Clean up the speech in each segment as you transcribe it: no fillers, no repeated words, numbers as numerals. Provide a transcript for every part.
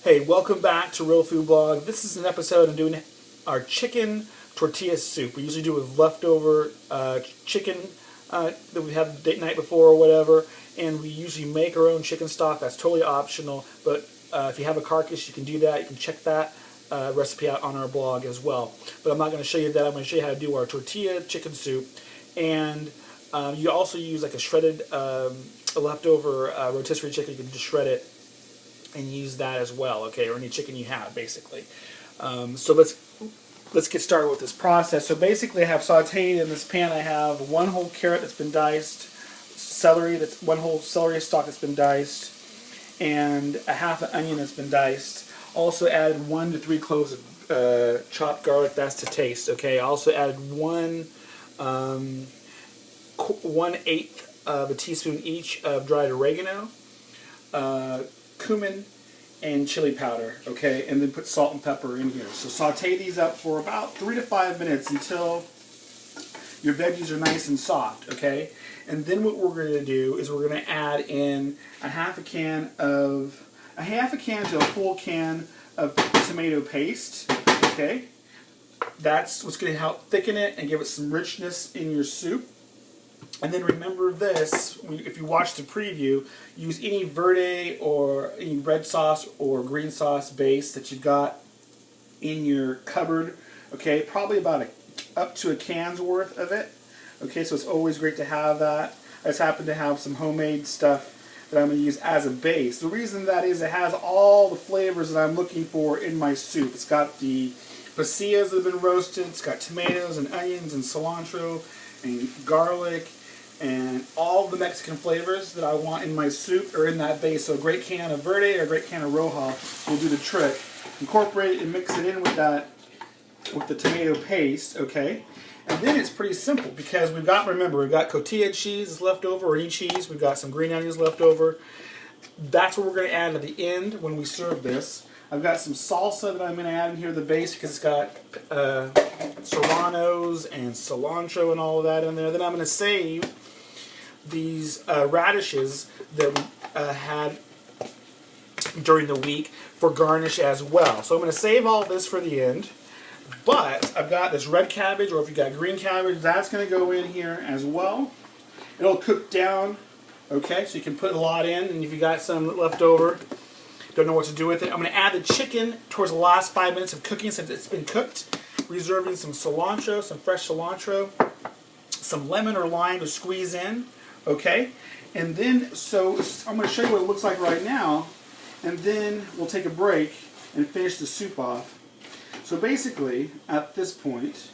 Hey, welcome back to Real Food Blog. This is an episode I'm doing our chicken tortilla soup. We usually do it with leftover chicken that we had the night before or whatever, and we usually make our own chicken stock. That's totally optional, but if you have a carcass, you can do that. You can check that recipe out on our blog as well. But I'm not going to show you that. I'm going to show you how to do our tortilla chicken soup, and you also use like a shredded leftover rotisserie chicken. You can just shred it and use that as well, okay, or any chicken you have, basically. So let's get started with this process. So basically, I have sautéed in this pan. I have one whole carrot that's been diced, one whole celery stalk that's been diced, and a half an onion that's been diced. Also added 1 to 3 cloves of chopped garlic. That's to taste, okay. I also added 1/8 of a teaspoon each of dried oregano, cumin, and chili powder, okay, and then put salt and pepper in here. So saute these up for about 3 to 5 minutes until your veggies are nice and soft, okay. And then what we're going to do is we're going to add in a half a can to a full can of tomato paste, okay. That's what's going to help thicken it and give it some richness in your soup. And then remember this, if you watch the preview, use any verde or any red sauce or green sauce base that you've got in your cupboard, okay, probably about up to a can's worth of it, okay, so it's always great to have that. I just happen to have some homemade stuff that I'm going to use as a base. The reason that is it has all the flavors that I'm looking for in my soup. It's got the pasillas that have been roasted, it's got tomatoes and onions and cilantro and garlic, and all the Mexican flavors that I want in my soup are in that base. So a great can of verde or a great can of roja will do the trick. Incorporate it and mix it in with the tomato paste, okay? And then it's pretty simple because we've got cotija cheese left over, or any cheese. We've got some green onions left over. That's what we're going to add at the end when we serve this. I've got some salsa that I'm going to add in here, the base, because it's got serranos and cilantro and all of that in there. Then I'm going to save these radishes that we had during the week for garnish as well. So I'm going to save all this for the end. But I've got this red cabbage, or if you've got green cabbage, that's going to go in here as well. It'll cook down, okay, so you can put a lot in, and if you got some left over, don't know what to do with it. I'm going to add the chicken towards the last 5 minutes of cooking since it's been cooked, reserving some cilantro, some fresh cilantro, some lemon or lime to squeeze in, okay? And then, so I'm going to show you what it looks like right now, and then we'll take a break and finish the soup off. So basically, at this point,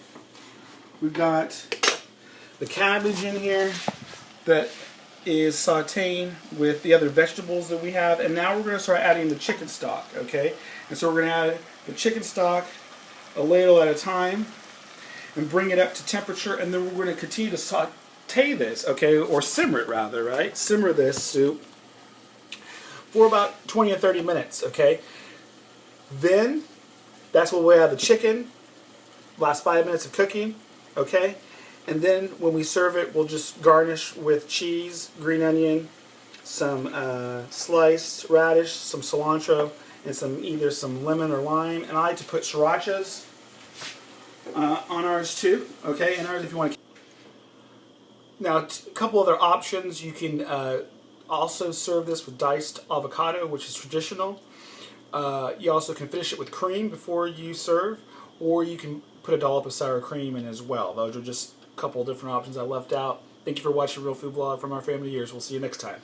we've got the cabbage in here that is sauteing with the other vegetables that we have, and now we're going to start adding the chicken stock, okay? And so we're going to add the chicken stock a ladle at a time and bring it up to temperature, and then we're going to continue to saute this, okay, or simmer it rather, right? Simmer this soup for about 20 or 30 minutes, okay? Then that's when we add the chicken, last 5 minutes of cooking, okay? And then when we serve it, we'll just garnish with cheese, green onion, some sliced radish, some cilantro, and either some lemon or lime. And I like to put srirachas on ours too, okay? And ours if you want to. Now, a couple other options. You can also serve this with diced avocado, which is traditional. You also can finish it with cream before you serve, or you can put a dollop of sour cream in as well. Those are just a couple of different options I left out. Thank you for watching Real Food Blog from our family years. We'll see you next time.